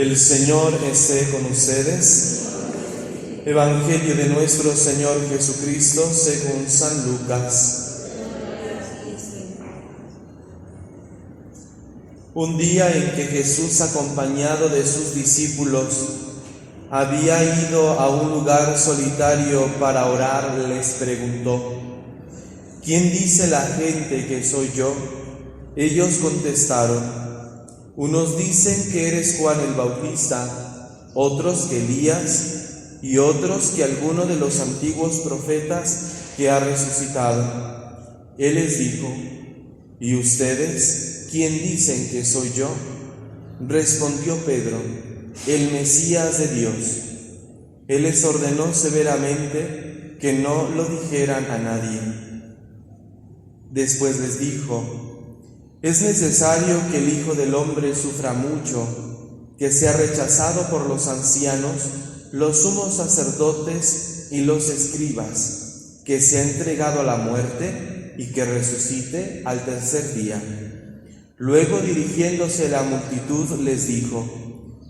El Señor esté con ustedes. Evangelio de nuestro Señor Jesucristo según San Lucas. Un día en que Jesús, acompañado de sus discípulos, había ido a un lugar solitario para orar, les preguntó: ¿Quién dice la gente que soy yo? Ellos contestaron: unos dicen que eres Juan el Bautista, otros que Elías, y otros que alguno de los antiguos profetas que ha resucitado. Él les dijo: ¿y ustedes quién dicen que soy yo? Respondió Pedro: el Mesías de Dios. Él les ordenó severamente que no lo dijeran a nadie. Después les dijo: es necesario que el Hijo del Hombre sufra mucho, que sea rechazado por los ancianos, los sumos sacerdotes y los escribas, que sea entregado a la muerte y que resucite al tercer día. Luego, dirigiéndose a la multitud, les dijo: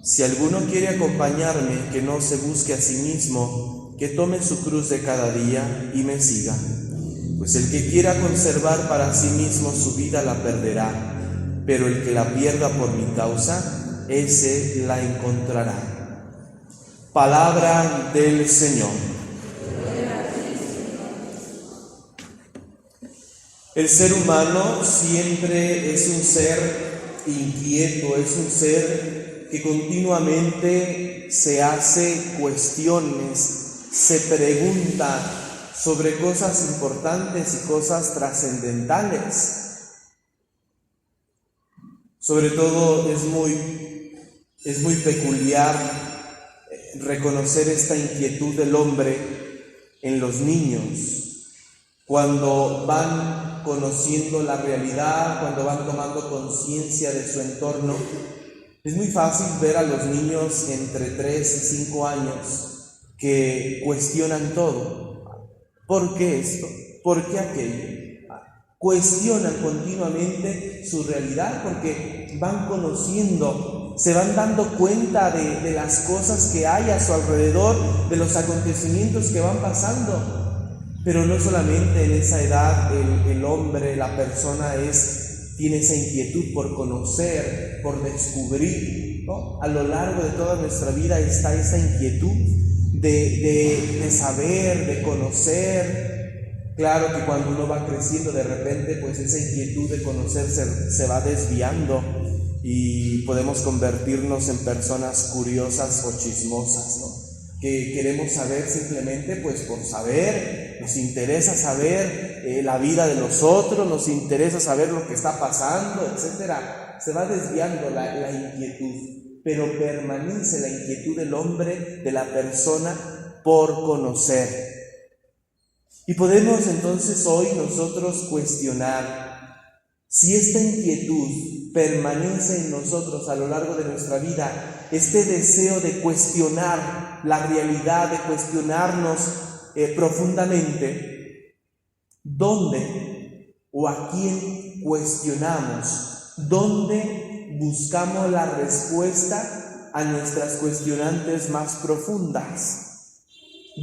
si alguno quiere acompañarme, que no se busque a sí mismo, que tome su cruz de cada día y me siga. Pues el que quiera conservar para sí mismo su vida la perderá, pero el que la pierda por mi causa, ese la encontrará. Palabra del Señor. El ser humano siempre es un ser inquieto, es un ser que continuamente se hace cuestiones, se pregunta sobre cosas importantes y cosas trascendentales. Sobre todo es muy peculiar reconocer esta inquietud del hombre en los niños, cuando van conociendo la realidad, cuando van tomando conciencia de su entorno. Es muy fácil ver a los niños entre 3 y 5 años que cuestionan todo. ¿Por qué esto? ¿Por qué aquello? Cuestionan continuamente su realidad porque van conociendo, se van dando cuenta de las cosas que hay a su alrededor, de los acontecimientos que van pasando. Pero no solamente en esa edad el hombre, la persona tiene esa inquietud por conocer, por descubrir, ¿no? A lo largo de toda nuestra vida está esa inquietud de saber, de conocer. Claro que cuando uno va creciendo, de repente, pues esa inquietud de conocer se va desviando y podemos convertirnos en personas curiosas o chismosas, ¿no? Que queremos saber simplemente pues por saber, nos interesa saber la vida de los otros, nos interesa saber lo que está pasando, etc. Se va desviando la inquietud, pero permanece la inquietud del hombre, de la persona, por conocer. Y podemos entonces hoy nosotros cuestionar si esta inquietud permanece en nosotros a lo largo de nuestra vida, este deseo de cuestionar la realidad, de cuestionarnos profundamente. ¿Dónde o a quién cuestionamos? ¿Dónde buscamos la respuesta a nuestras cuestionantes más profundas?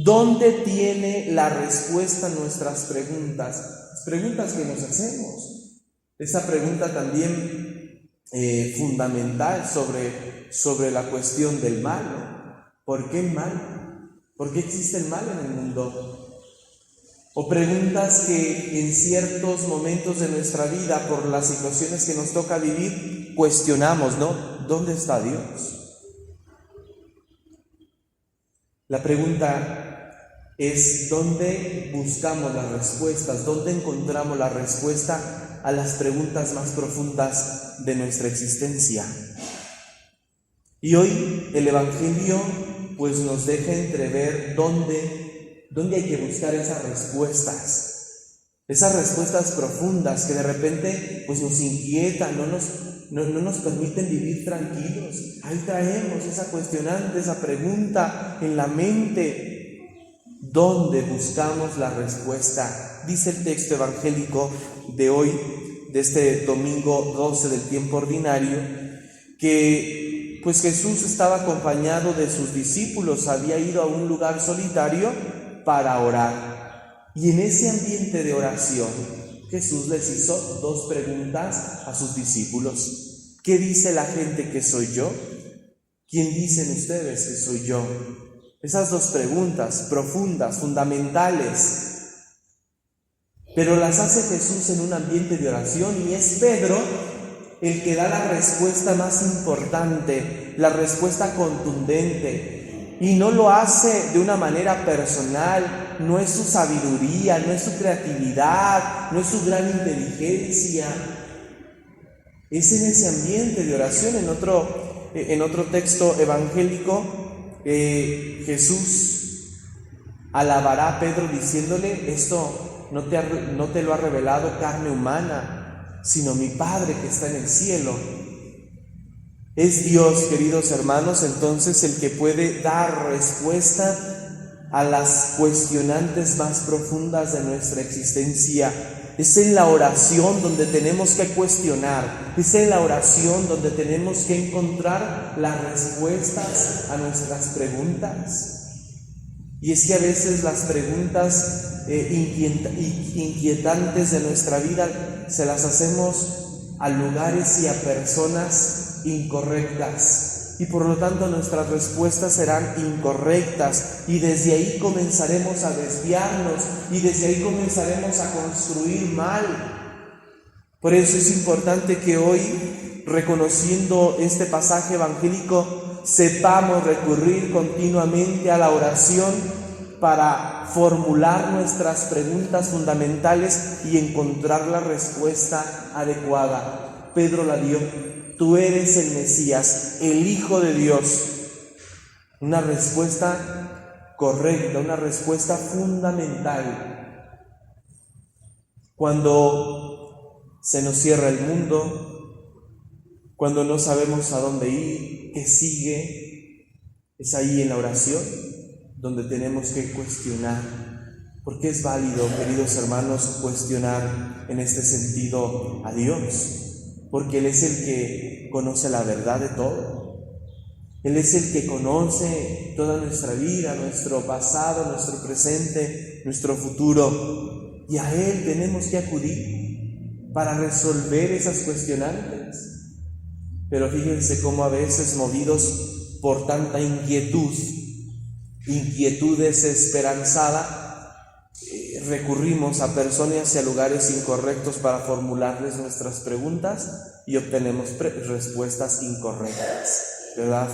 ¿Dónde tiene la respuesta a nuestras preguntas? Las preguntas que nos hacemos. Esa pregunta también fundamental sobre la cuestión del mal. ¿Por qué el mal? ¿Por qué existe el mal en el mundo? O preguntas que en ciertos momentos de nuestra vida, por las situaciones que nos toca vivir, cuestionamos, ¿no? ¿Dónde está Dios? La pregunta es: ¿dónde buscamos las respuestas? ¿Dónde encontramos la respuesta a las preguntas más profundas de nuestra existencia? Y hoy el Evangelio pues nos deja entrever dónde hay que buscar esas respuestas profundas que de repente pues nos inquietan, no nos permiten vivir tranquilos. Ahí traemos esa cuestionante, esa pregunta en la mente. ¿Dónde buscamos la respuesta? Dice el texto evangélico de hoy, de este domingo 12 del tiempo ordinario, que pues Jesús estaba acompañado de sus discípulos, había ido a un lugar solitario para orar. Y en ese ambiente de oración, Jesús les hizo 2 preguntas a sus discípulos. ¿Qué dice la gente que soy yo? ¿Quién dicen ustedes que soy yo? Esas 2 preguntas profundas, fundamentales, pero las hace Jesús en un ambiente de oración, y es Pedro el que da la respuesta más importante, la respuesta contundente, y no lo hace de una manera personal, no es su sabiduría, no es su creatividad, no es su gran inteligencia, es en ese ambiente de oración. En otro texto evangélico, Jesús alabará a Pedro diciéndole: esto no te lo ha revelado carne humana, sino mi Padre que está en el cielo. Es Dios, queridos hermanos, entonces el que puede dar respuesta a las cuestionantes más profundas de nuestra existencia. Es en la oración donde tenemos que cuestionar, es en la oración donde tenemos que encontrar las respuestas a nuestras preguntas. Y es que a veces las preguntas inquietantes de nuestra vida se las hacemos a lugares y a personas incorrectas, y por lo tanto nuestras respuestas serán incorrectas, y desde ahí comenzaremos a desviarnos, y desde ahí comenzaremos a construir mal. Por eso es importante que hoy, reconociendo este pasaje evangélico, sepamos recurrir continuamente a la oración para formular nuestras preguntas fundamentales y encontrar la respuesta adecuada. Pedro la dio: tú eres el Mesías, el Hijo de Dios. Una respuesta correcta, una respuesta fundamental. Cuando se nos cierra el mundo, cuando no sabemos a dónde ir, qué sigue, es ahí en la oración donde tenemos que cuestionar, porque es válido, queridos hermanos, cuestionar en este sentido a Dios, porque Él es el que conoce la verdad de todo. Él es el que conoce toda nuestra vida, nuestro pasado, nuestro presente, nuestro futuro, y a Él tenemos que acudir para resolver esas cuestionantes. Pero fíjense cómo a veces, movidos por tanta inquietud desesperanzada, recurrimos a personas y a lugares incorrectos para formularles nuestras preguntas y obtenemos respuestas incorrectas, ¿verdad?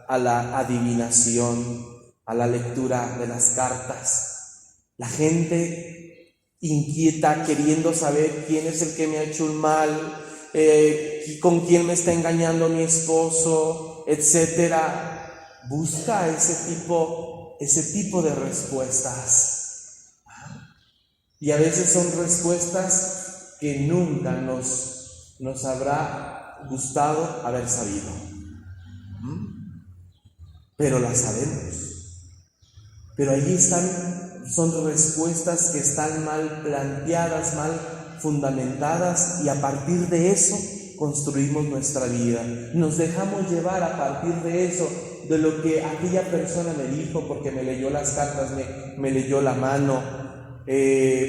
A la adivinación, a la lectura de las cartas. La gente inquieta, queriendo saber quién es el que me ha hecho un mal, con quién me está engañando mi esposo, etcétera, busca ese tipo de respuestas. Y a veces son respuestas que nunca nos habrá gustado haber sabido. Pero las sabemos. Pero allí son respuestas que están mal planteadas, mal fundamentadas, y a partir de eso construimos nuestra vida. Nos dejamos llevar a partir de eso, de lo que aquella persona me dijo, porque me leyó las cartas, me leyó la mano,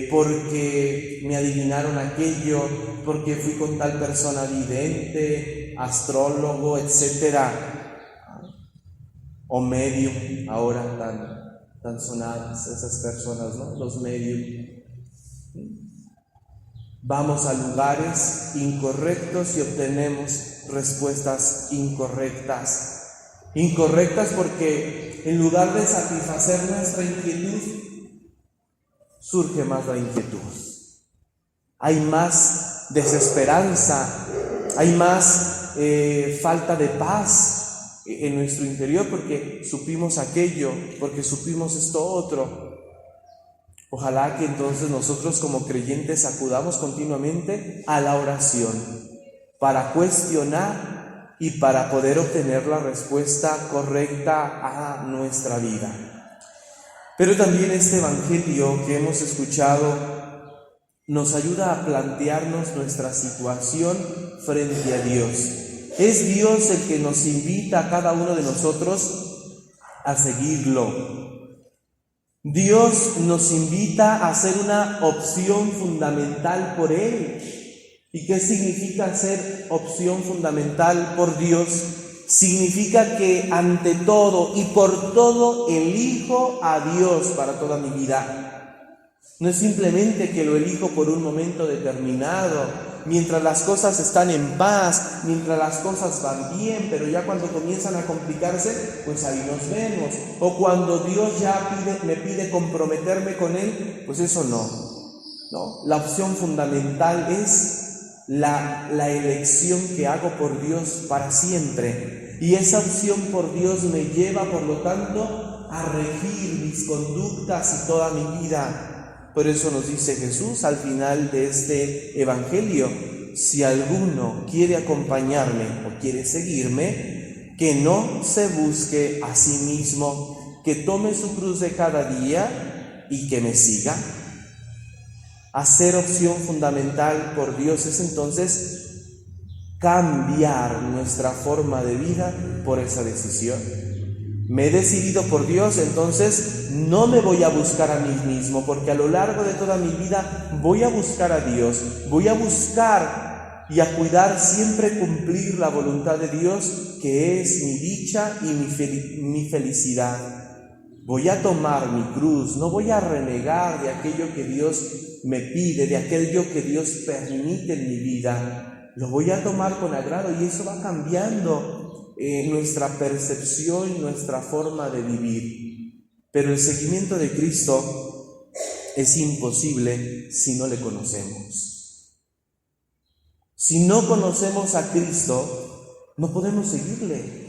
porque me adivinaron aquello, porque fui con tal persona vidente, astrólogo, etcétera, o medium, ahora tan sonadas esas personas, ¿no? Los medium. Vamos a lugares incorrectos y obtenemos respuestas incorrectas. Incorrectas porque en lugar de satisfacer nuestra inquietud, surge más la inquietud. Hay más desesperanza, hay más falta de paz en nuestro interior porque supimos aquello, porque supimos esto otro. Ojalá que entonces nosotros como creyentes acudamos continuamente a la oración para cuestionar y para poder obtener la respuesta correcta a nuestra vida. Pero también este evangelio que hemos escuchado nos ayuda a plantearnos nuestra situación frente a Dios. Es Dios el que nos invita a cada uno de nosotros a seguirlo. Dios nos invita a hacer una opción fundamental por Él. ¿Y qué significa ser opción fundamental por Dios? Significa que ante todo y por todo elijo a Dios para toda mi vida. No es simplemente que lo elijo por un momento determinado, mientras las cosas están en paz, mientras las cosas van bien, pero ya cuando comienzan a complicarse, pues ahí nos vemos. O cuando Dios ya me pide comprometerme con Él, pues eso no. La opción fundamental es la elección que hago por Dios para siempre. Y esa opción por Dios me lleva, por lo tanto, a regir mis conductas y toda mi vida. Por eso nos dice Jesús al final de este evangelio: si alguno quiere acompañarme o quiere seguirme, que no se busque a sí mismo, que tome su cruz de cada día y que me siga. Hacer opción fundamental por Dios es entonces cambiar nuestra forma de vida por esa decisión. Me he decidido por Dios, entonces no me voy a buscar a mí mismo, porque a lo largo de toda mi vida voy a buscar a Dios, voy a buscar y a cuidar siempre cumplir la voluntad de Dios, que es mi dicha y mi felicidad. Voy a tomar mi cruz, no voy a renegar de aquello que Dios me pide, de aquello que Dios permite en mi vida. Lo voy a tomar con agrado y eso va cambiando nuestra percepción, nuestra forma de vivir. Pero el seguimiento de Cristo es imposible si no le conocemos. Si no conocemos a Cristo, no podemos seguirle.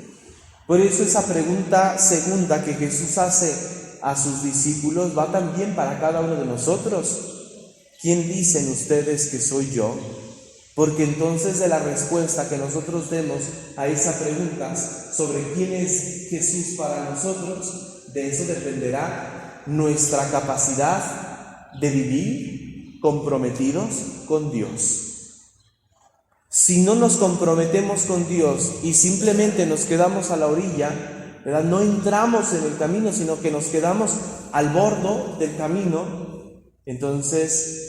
Por eso esa pregunta segunda que Jesús hace a sus discípulos va también para cada uno de nosotros. ¿Quién dicen ustedes que soy yo? Porque entonces de la respuesta que nosotros demos a esa pregunta sobre quién es Jesús para nosotros, de eso dependerá nuestra capacidad de vivir comprometidos con Dios. Si no nos comprometemos con Dios y simplemente nos quedamos a la orilla, ¿verdad? No entramos en el camino, sino que nos quedamos al borde del camino, entonces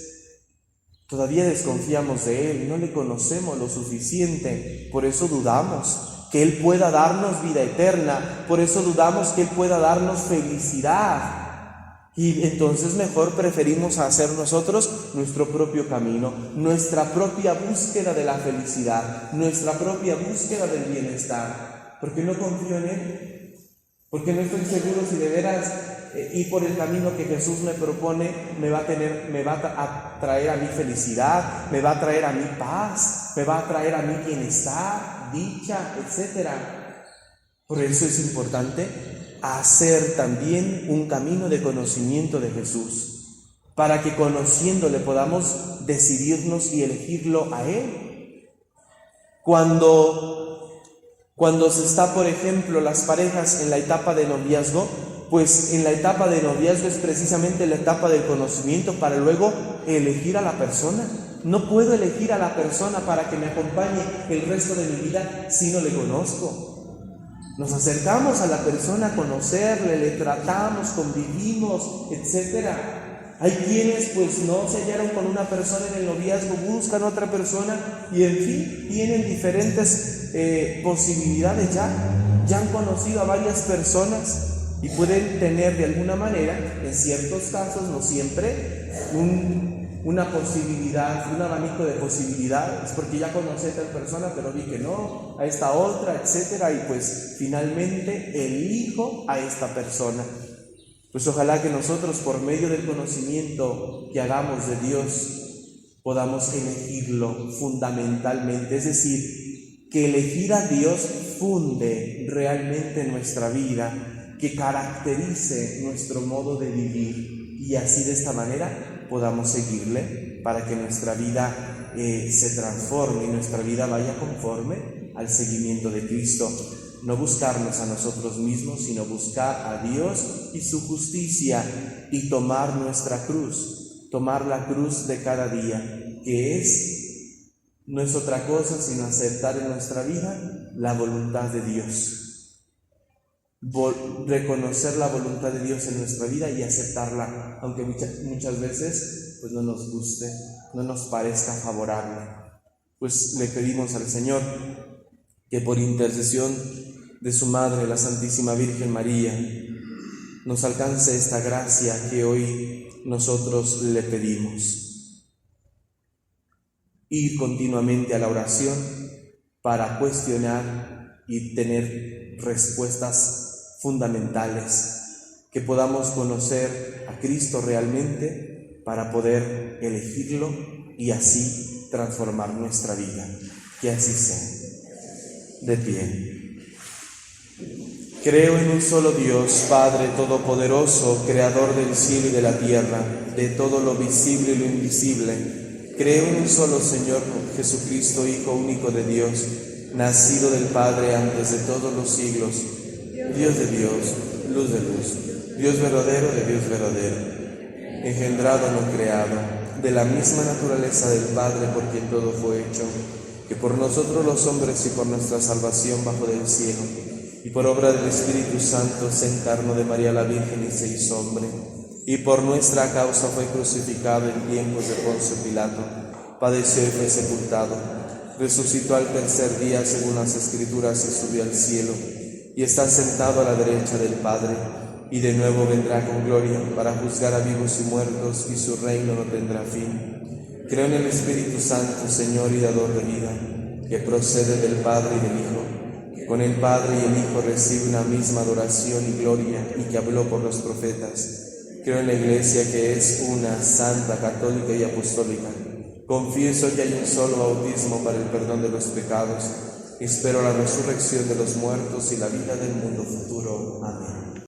todavía desconfiamos de Él, no le conocemos lo suficiente, por eso dudamos que Él pueda darnos vida eterna, por eso dudamos que Él pueda darnos felicidad. Y entonces mejor preferimos hacer nosotros nuestro propio camino, nuestra propia búsqueda de la felicidad, nuestra propia búsqueda del bienestar. Porque no confío en Él, porque no estoy seguro si de veras ir por el camino que Jesús me propone me va a traer a mí felicidad, me va a traer a mí paz, me va a traer a mí bienestar, dicha, etc. Por eso es importante hacer también un camino de conocimiento de Jesús, para que conociéndole podamos decidirnos y elegirlo a Él. Cuando se está, por ejemplo, las parejas en la etapa de noviazgo, pues en la etapa de noviazgo es precisamente la etapa del conocimiento para luego elegir a la persona. No puedo elegir a la persona para que me acompañe el resto de mi vida si no le conozco. Nos acercamos a la persona a conocerle, le tratamos, convivimos, etc. Hay quienes pues no se hallaron con una persona en el noviazgo, buscan otra persona y en fin, tienen diferentes posibilidades ya han conocido a varias personas y pueden tener de alguna manera, en ciertos casos, no siempre, una posibilidad, un abanico de posibilidades, porque ya conocí a tal persona, pero vi que no, a esta otra, etcétera, y pues finalmente elijo a esta persona. Pues ojalá que nosotros, por medio del conocimiento que hagamos de Dios, podamos elegirlo fundamentalmente, es decir, que elegir a Dios funde realmente nuestra vida, que caracterice nuestro modo de vivir, y así de esta manera podamos seguirle para que nuestra vida se transforme y nuestra vida vaya conforme al seguimiento de Cristo. No buscarnos a nosotros mismos, sino buscar a Dios y su justicia y tomar nuestra cruz, tomar la cruz de cada día, que es no es otra cosa sino aceptar en nuestra vida la voluntad de Dios. Reconocer la voluntad de Dios en nuestra vida y aceptarla, aunque muchas veces pues no nos guste, no nos parezca favorable. Pues le pedimos al Señor que por intercesión de su Madre, la Santísima Virgen María, nos alcance esta gracia que hoy nosotros le pedimos. Ir continuamente a la oración para cuestionar y tener respuestas fundamentales, que podamos conocer a Cristo realmente para poder elegirlo y así transformar nuestra vida. Que así sea. De pie. Creo en un solo Dios, Padre Todopoderoso, Creador del cielo y de la tierra, de todo lo visible y lo invisible. Creo en un solo Señor Jesucristo, Hijo único de Dios, nacido del Padre antes de todos los siglos, Dios de Dios, luz de luz, Dios verdadero de Dios verdadero, engendrado no creado, de la misma naturaleza del Padre por quien todo fue hecho, que por nosotros los hombres y por nuestra salvación bajo del cielo, y por obra del Espíritu Santo se encarnó de María la Virgen y se hizo hombre, y por nuestra causa fue crucificado en tiempos de Poncio Pilato, padeció y fue sepultado, resucitó al tercer día según las Escrituras y subió al cielo, y está sentado a la derecha del Padre, y de nuevo vendrá con gloria para juzgar a vivos y muertos, y su reino no tendrá fin. Creo en el Espíritu Santo, Señor y dador de vida, que procede del Padre y del Hijo, que con el Padre y el Hijo recibe una misma adoración y gloria, y que habló por los profetas. Creo en la Iglesia, que es una, santa, católica y apostólica. Confieso que hay un solo bautismo para el perdón de los pecados. Espero la resurrección de los muertos y la vida del mundo futuro. Amén.